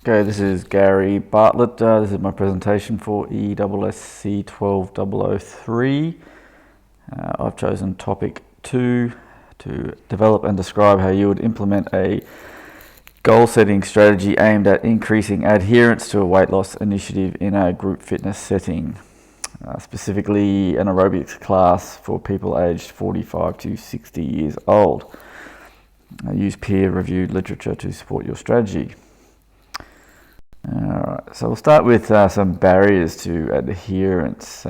Okay, this is Gary Bartlett. This is my presentation for ESSC12003. I've chosen topic 2 to develop and describe how you would implement a goal-setting strategy aimed at increasing adherence to a weight loss initiative in a group fitness setting, specifically an aerobics class for people aged 45 to 60 years old. Use peer-reviewed literature to support your strategy. Alright, so we'll start with some barriers to adherence.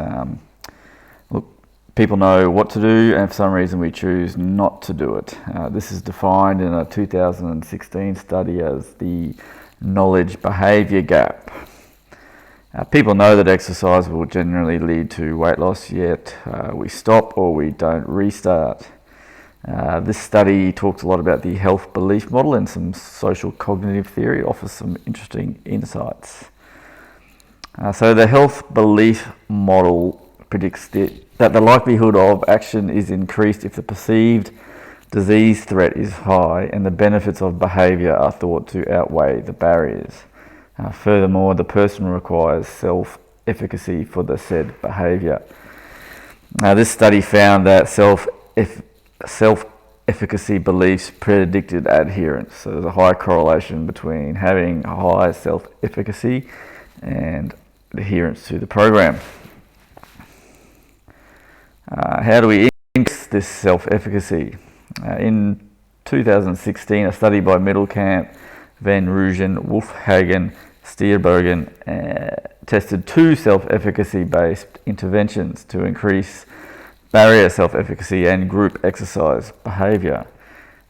Look, people know what to do, and for some reason we choose not to do it. This is defined in a 2016 study as the knowledge behaviour gap. People know that exercise will generally lead to weight loss, yet we stop or we don't restart. This study talks a lot about the health belief model and some social cognitive theory. It offers some interesting insights. So the health belief model predicts that the likelihood of action is increased if the perceived disease threat is high and the benefits of behaviour are thought to outweigh the barriers. Furthermore, the person requires self-efficacy for the behaviour. This study found that self-efficacy beliefs predicted adherence. So there's a high correlation between having high self-efficacy and adherence to the program. How do we increase this self-efficacy? In 2016, a study by Middelkamp, Van Rooyen, Wolfhagen, Stierbergen tested 2 self-efficacy based interventions to increase barrier self-efficacy and group exercise behaviour.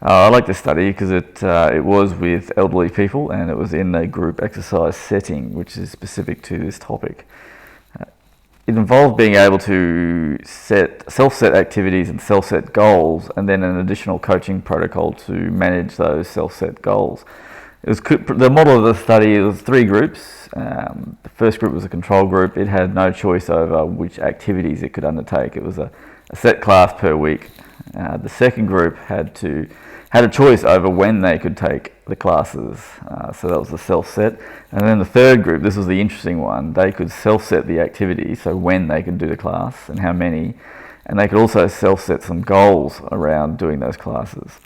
I like this study because it was with elderly people and it was in a group exercise setting, which is specific to this topic. It involved being able to self-set activities and self-set goals, and then an additional coaching protocol to manage those self-set goals. The model of the study was 3 groups. The first group was a control group. It had no choice over which activities it could undertake. It was a set class per week. The second group had a choice over when they could take the classes. So that was the self-set. And then the third group, this was the interesting one, they could self-set the activity, so when they could do the class and how many. And they could also self-set some goals around doing those classes.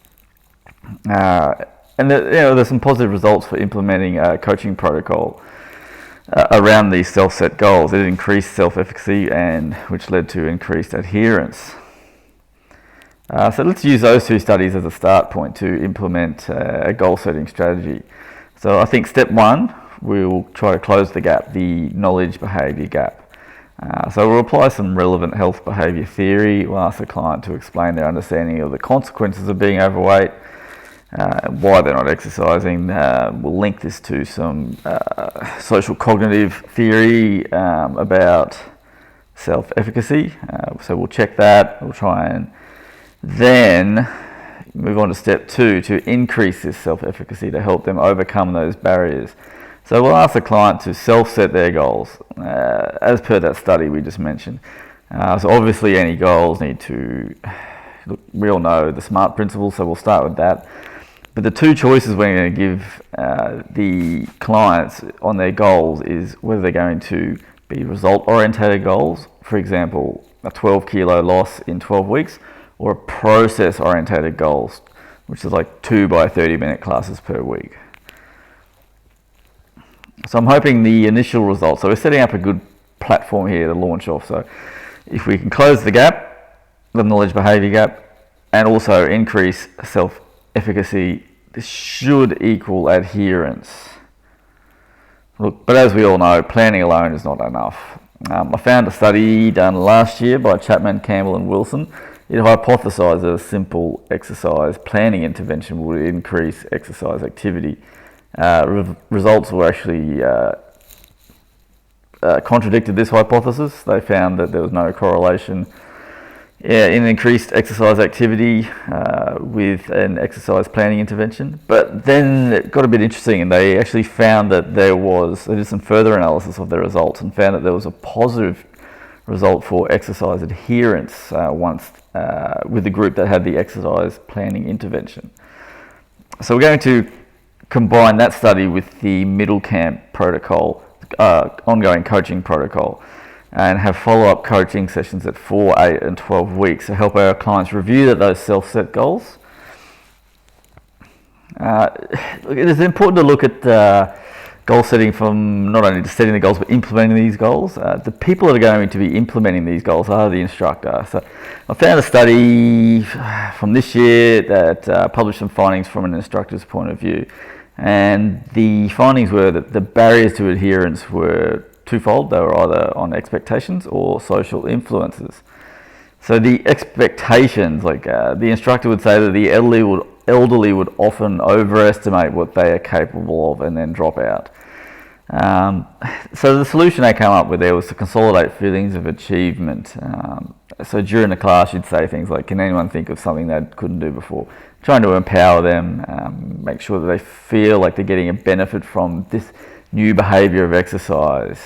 And there's some positive results for implementing a coaching protocol around these self-set goals. It increased self-efficacy, and which led to increased adherence. So let's use those 2 studies as a start point to implement a goal-setting strategy. So I think step 1, we'll try to close the gap, the knowledge behaviour gap. So we'll apply some relevant health behaviour theory. We'll ask the client to explain their understanding of the consequences of being overweight, why they're not exercising. We'll link this to some social cognitive theory about self-efficacy. So we'll check that. We'll try and then move on to step 2 to increase this self-efficacy to help them overcome those barriers. So we'll ask the client to self-set their goals as per that study we just mentioned. So obviously any goals need to, we all know the SMART principle, so we'll start with that. But the 2 choices we're going to give the clients on their goals is whether they're going to be result-orientated goals, for example, a 12 kilo loss in 12 weeks, or process-orientated goals, which is like 2 by 30-minute classes per week. So I'm hoping the initial results, so we're setting up a good platform here to launch off. So if we can close the gap, the knowledge behaviour gap, and also increase self-efficacy, this should equal adherence. Look, but as we all know, planning alone is not enough. I found a study done last year by Chapman, Campbell and Wilson. It hypothesised that a simple exercise planning intervention would increase exercise activity. Results were actually contradicted this hypothesis. They found that there was no correlation in increased exercise activity with an exercise planning intervention. But then it got a bit interesting, and they actually found that they did some further analysis of the results and found that there was a positive result for exercise adherence with the group that had the exercise planning intervention. So we're going to combine that study with the middle camp protocol, ongoing coaching protocol, and have follow-up coaching sessions at 4, 8 and 12 weeks to help our clients review those self-set goals. It is important to look at goal setting from not only just setting the goals but implementing these goals. The people that are going to be implementing these goals are the instructor. So I found a study from this year that published some findings from an instructor's point of view, and the findings were that the barriers to adherence were twofold. They were either on expectations or social influences. So the expectations, like the instructor would say that the elderly would often overestimate what they are capable of and then drop out. So the solution they came up with there was to consolidate feelings of achievement. So during the class you'd say things like, can anyone think of something they couldn't do before? Trying to empower them, make sure that they feel like they're getting a benefit from this new behaviour of exercise.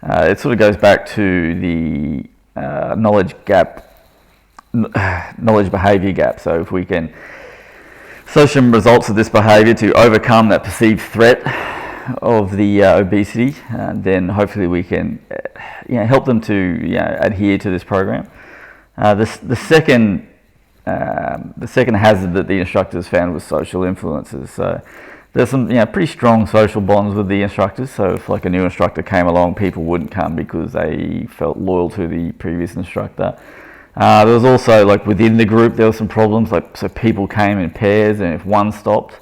It sort of goes back to the knowledge behaviour gap. So if we can show some results of this behaviour to overcome that perceived threat of the obesity, then hopefully we can help them to adhere to this program. The second hazard that the instructors found was social influences. So there's some pretty strong social bonds with the instructors. So if like a new instructor came along, people wouldn't come because they felt loyal to the previous instructor. There was also, like within the group, there were some problems. Like, so people came in pairs, and if one stopped,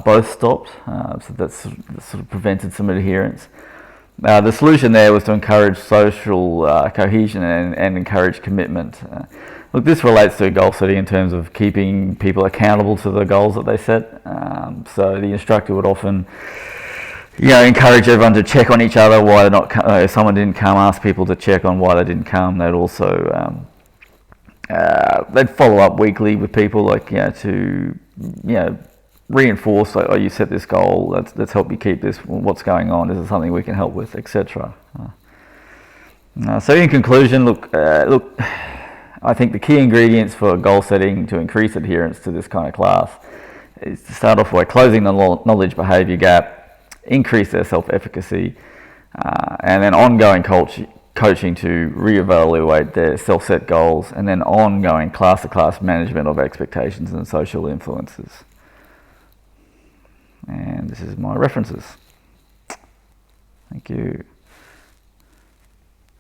both stopped. So that sort of prevented some adherence. The solution there was to encourage social cohesion and encourage commitment. Look, this relates to goal setting in terms of keeping people accountable to the goals that they set. So the instructor would often, encourage everyone to check on each other why they're not. If someone didn't come, ask people to check on why they didn't come. They'd also they'd follow up weekly with people, like to reinforce. Like, oh, you set this goal. Let's help you keep this. What's going on? Is there something we can help with, etc. So in conclusion, look. I think the key ingredients for goal setting to increase adherence to this kind of class is to start off by closing the knowledge behaviour gap, increase their self-efficacy, and then ongoing coaching to reevaluate their self-set goals, and then ongoing class-to-class management of expectations and social influences. And this is my references. Thank you.